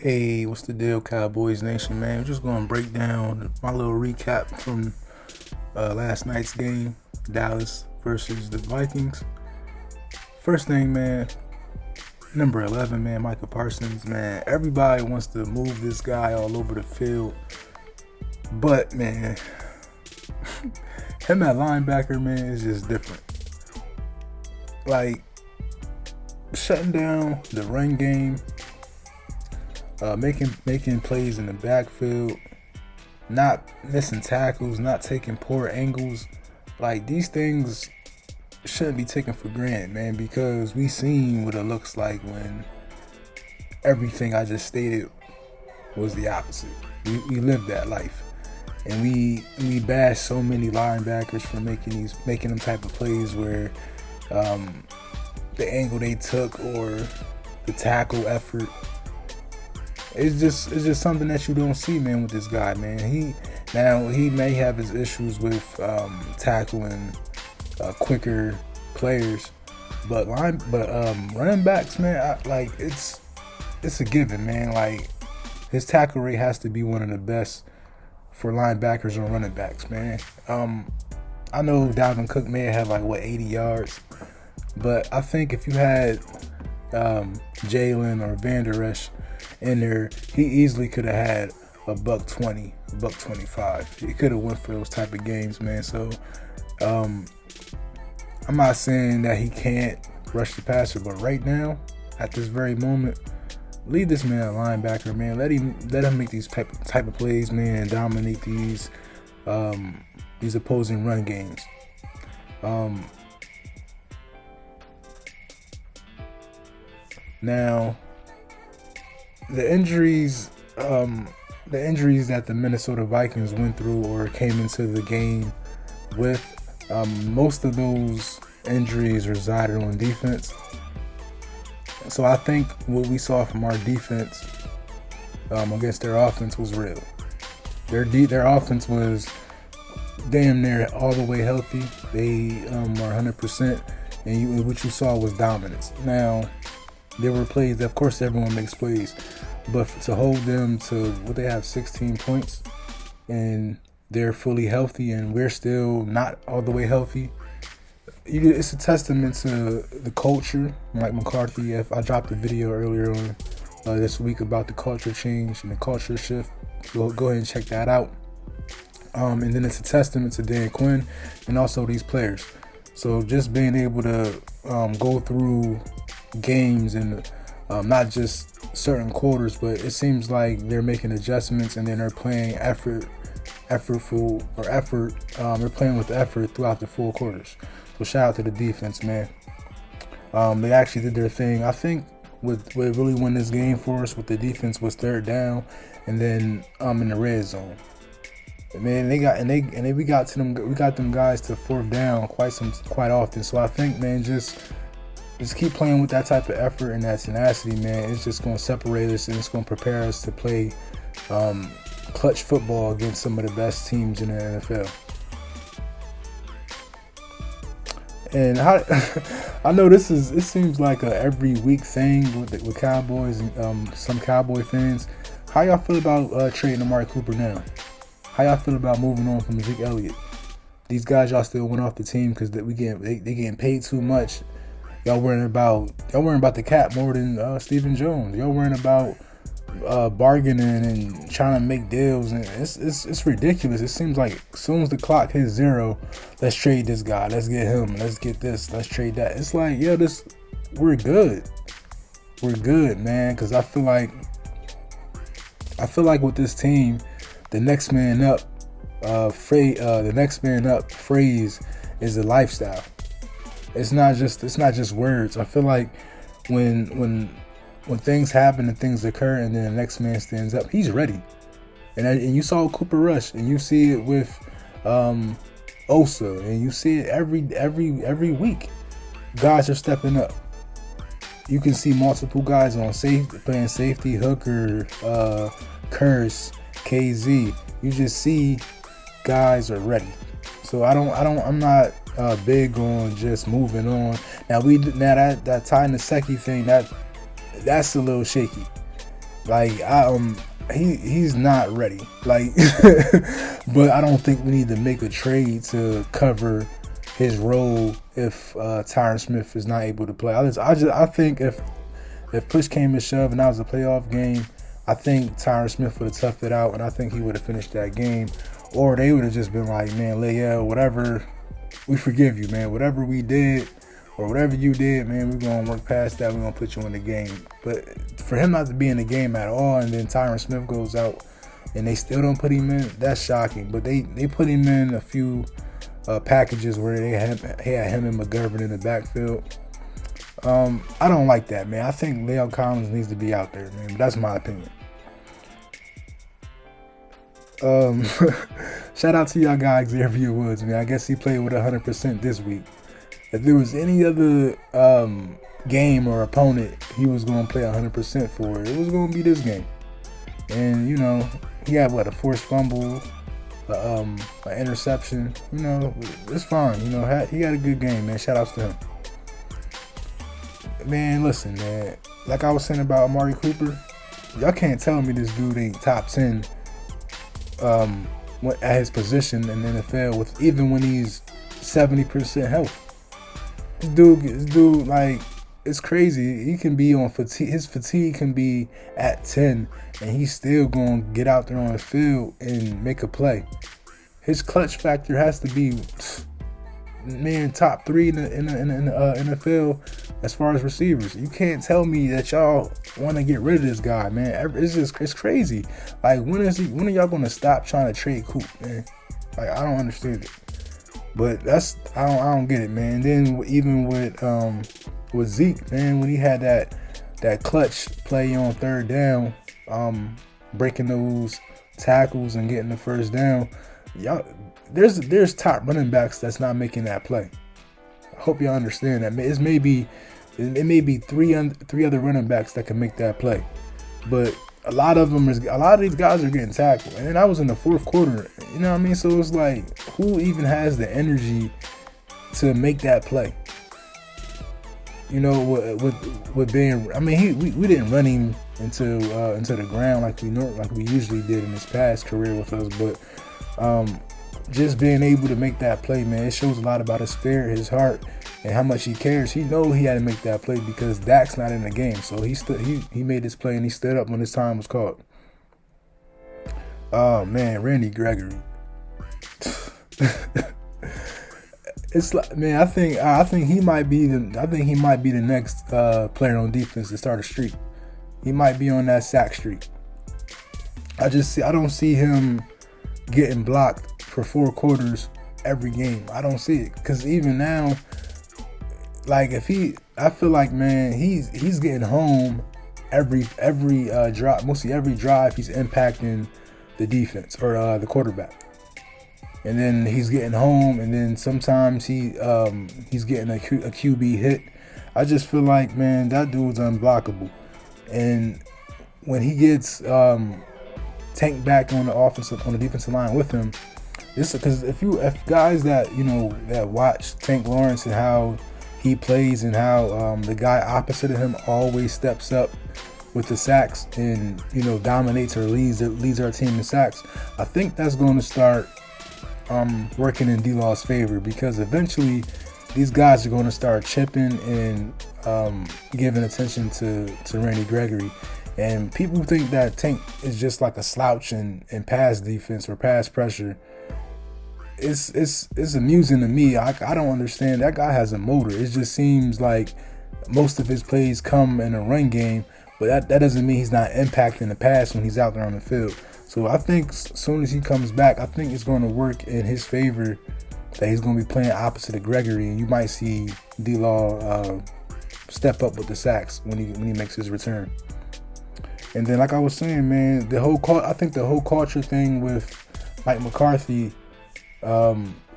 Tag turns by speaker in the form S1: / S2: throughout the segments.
S1: Hey, what's the deal, Cowboys Nation, man? We're just going to break down my little recap from last night's game, Dallas versus the Vikings. First thing, man, number 11, man, Micah Parsons, man. Everybody wants to move this guy all over the field. But, man, him at linebacker, man, is just different. Like, shutting down the run game, making plays in the backfield, not missing tackles, not taking poor angles. Like, these things shouldn't be taken for granted, man, because we seen what it looks like when everything I just stated was the opposite. We lived that life, and we bash so many linebackers for making them type of plays where the angle they took or the tackle effort. It's just something that you don't see, man, with this guy, man. He may have his issues with tackling quicker players, but running backs, man, it's a given, man. Like, his tackle rate has to be one of the best for linebackers or running backs, man. I know Dalvin Cook may have 80 yards, but I think if you had Jalen or Van Der Esch in there, he easily could have had a $120, $125. He could have went for those type of games, man. So I'm not saying that he can't rush the passer, but right now, at this very moment, leave this man a linebacker, man. Let him make these type of plays, man, and dominate these opposing run games. Now, the injuries that the Minnesota Vikings went through or came into the game with, most of those injuries resided on defense. So I think what we saw from our defense against their offense was real. Their offense was damn near all the way healthy. They were 100%, and what you saw was dominance. Now, there were plays that, of course, everyone makes plays, but to hold them to what they have 16 points and they're fully healthy and we're still not all the way healthy, it's a testament to the culture. Like McCarthy, I dropped a video earlier on this week about the culture change and the culture shift. Go ahead and check that out. And then it's a testament to Dan Quinn and also these players. So just being able to go through games and not just certain quarters, but it seems like they're making adjustments and then they're playing they're playing with effort throughout the full quarters. So shout out to the defense, man. They actually did their thing. I think what really won this game for us with the defense was third down and then in the red zone. Man, we got them guys to fourth down quite often. So I think, man, just keep playing with that type of effort and that tenacity, man. It's just going to separate us and it's going to prepare us to play clutch football against some of the best teams in the NFL. And I know it seems like a every week thing with Cowboys and some Cowboy fans. How y'all feel about trading Amari Cooper now? How y'all feel about moving on from Zeke Elliott? These guys y'all still went off the team because they getting paid too much. Y'all worrying about the cap more than Stephen Jones. Y'all worrying about bargaining and trying to make deals, and it's ridiculous. It seems like as soon as the clock hits zero, let's trade this guy, let's get him, let's get this, let's trade that. It's like, yo, we're good, man. Because I feel like with this team, the next man up phrase is a lifestyle. It's not just words. I feel like when things happen and things occur and then the next man stands up, he's ready. And you saw Cooper Rush, and you see it with Osa, and you see it every week. Guys are stepping up. You can see multiple guys on playing safety, Hooker, Curse, KZ. You just see guys are ready. So I'm not big on just moving on. Now that Ty Nsekhe thing, that's a little shaky. Like he's not ready. Like, but I don't think we need to make a trade to cover his role if Tyron Smith is not able to play. I think if push came to shove and that was a playoff game, I think Tyron Smith would have toughed it out, and I think he would have finished that game. Or they would have just been like, man, Leia, whatever, we forgive you, man. Whatever we did or whatever you did, man, we're going to work past that. We're going to put you in the game. But for him not to be in the game at all, and then Tyron Smith goes out and they still don't put him in, that's shocking. But they put him in a few packages where they had him and McGovern in the backfield. I don't like that, man. I think La'el Collins needs to be out there, man. But that's my opinion. Shout out to y'all guy Xavier Woods, man. I guess he played with 100% this week. If there was any other game or opponent he was going to play 100% for, it was going to be this game. And, you know, he had, a forced fumble, an interception. You know, it's fine. You know, he had a good game, man. Shout outs to him. Man, listen, man. Like I was saying about Amari Cooper, y'all can't tell me this dude ain't top 10 at his position in the NFL with even when he's 70% health. This dude, like, it's crazy. He can be on fatigue. His fatigue can be at 10, and he's still gonna get out there on the field and make a play. His clutch factor has to be, man, top 3 in the NFL as far as receivers. You can't tell me that y'all want to get rid of this guy, man. It's crazy. Like, when are y'all gonna stop trying to trade Coop, man? Like, I don't understand it. But I don't get it, man. Then even with Zeke, man, when he had that clutch play on third down, breaking those tackles and getting the first down, y'all, there's top running backs that's not making that play. I hope y'all understand that. It may be three other running backs that can make that play, but a lot of these guys are getting tackled, and then I was in the fourth quarter. You know what I mean? So it's like, who even has the energy to make that play? You know, with being, I mean, we didn't run him into the ground like we usually did in his past career with us, but just being able to make that play, man, it shows a lot about his spirit, his heart, and how much he cares. He knows he had to make that play because Dak's not in the game, so he made this play and he stood up when his time was called. Oh man, Randy Gregory. It's like, man, I think he might be the next player on defense to start a streak. He might be on that sack streak. I don't see him getting blocked for 4 quarters every game. I don't see it, because even now, like, I feel like, man, he's getting home every drive. Mostly every drive he's impacting the defense or the quarterback. And then he's getting home, and then sometimes he's getting a QB hit. I just feel like, man, that dude's unblockable. And when he gets Tank back on the defensive line with him, this, because if guys that that watch Tank Lawrence and how he plays and how the guy opposite of him always steps up with the sacks and dominates or leads our team in sacks, I think that's going to start working in D-Law's favor, because eventually these guys are going to start chipping and giving attention to Randy Gregory. And people think that Tank is just like a slouch in pass defense or pass pressure. It's amusing to me. I don't understand. That guy has a motor. It just seems like most of his plays come in a run game, but that doesn't mean he's not impacting the pass when he's out there on the field. So I think as soon as he comes back, I think it's going to work in his favor that he's going to be playing opposite of Gregory, and you might see D-Law step up with the sacks when he makes his return. And then, like I was saying, man, I think the whole culture thing with Mike McCarthy,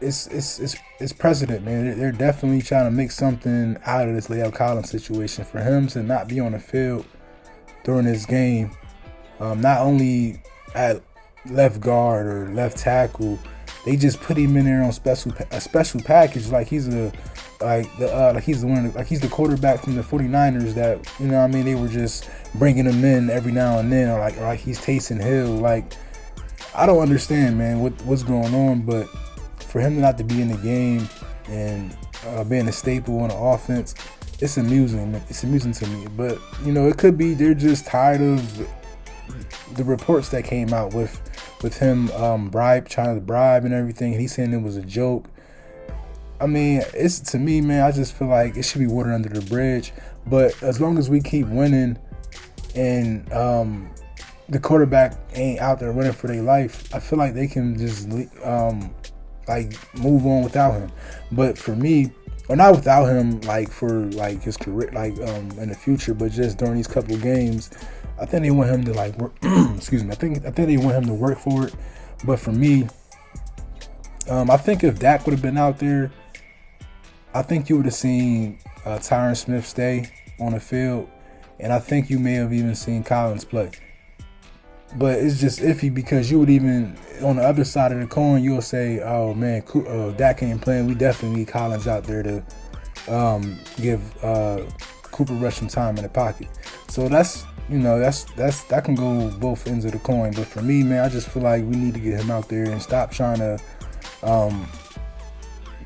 S1: it's precedent, man. They're definitely trying to make something out of this La'el Collins situation. For him to not be on the field during this game, not only at left guard or left tackle, they just put him in there on a special package, like he's the quarterback from the 49ers that, you know what I mean, they were just bringing him in every now and then, or like he's Taysom Hill. Like, I don't understand, man, what's going on, but for him not to be in the game and being a staple on the offense, it's amusing. It's amusing to me. But, you know, it could be they're just tired of the reports that came out with him trying to bribe and everything. He's saying it was a joke. I mean, it's, to me, man, I just feel like it should be water under the bridge. But as long as we keep winning and the quarterback ain't out there running for their life, I feel like they can just like move on without him. But for me, or not without him, like for like his career, like in the future, but just during these couple of games, I think they want him to like work. Excuse me. I think they want him to work for it. But for me, I think if Dak would have been out there, I think you would have seen Tyron Smith stay on the field, and I think you may have even seen Collins play. But it's just iffy because you would even, on the other side of the coin, you'll say, oh man, Dak ain't playing. We definitely need Collins out there to give Cooper Rush some time in the pocket. So that's, you know, that can go both ends of the coin. But for me, man, I just feel like we need to get him out there and stop trying to,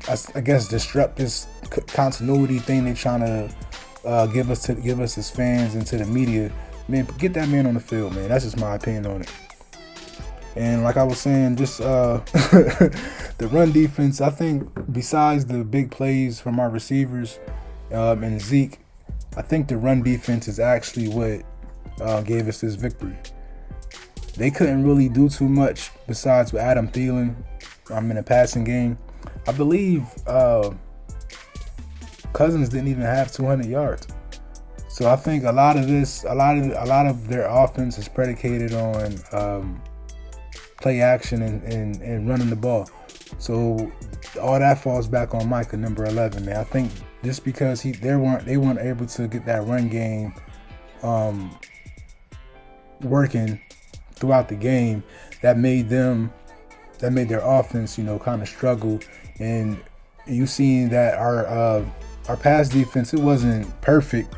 S1: I guess, disrupt this continuity thing they're trying to give us as fans and to the media. Man, get that man on the field, man. That's just my opinion on it. And like I was saying, just the run defense, I think besides the big plays from our receivers and Zeke, I think the run defense is actually what gave us this victory. They couldn't really do too much besides with Adam Thielen in the passing game. I believe Cousins didn't even have 200 yards. So I think a lot of their offense is predicated on play action and running the ball. So all that falls back on Micah, number 11, man. I think just because they weren't able to get that run game working throughout the game, that made their offense, you know, kind of struggle. And you seen that our pass defense, it wasn't perfect,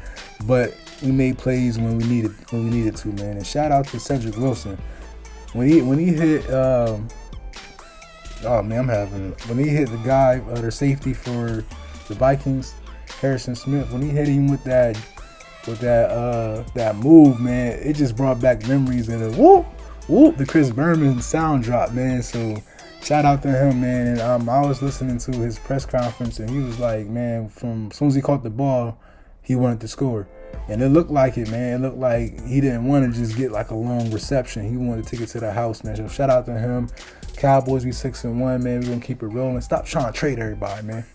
S1: but we made plays when we needed to, man. And shout out to Cedric Wilson when he hit. When he hit the guy, their safety for the Vikings, Harrison Smith, when he hit him with that move, man, it just brought back memories of the whoop, the Chris Berman sound drop, man. So shout out to him, man. And I was listening to his press conference, and he was like, man, from as soon as he caught the ball, he wanted to score. And it looked like it, man. It looked like he didn't want to just get like a long reception. He wanted to take it to the house, man. So shout out to him. Cowboys, we 6-1, man. We're going to keep it rolling. Stop trying to trade everybody, man.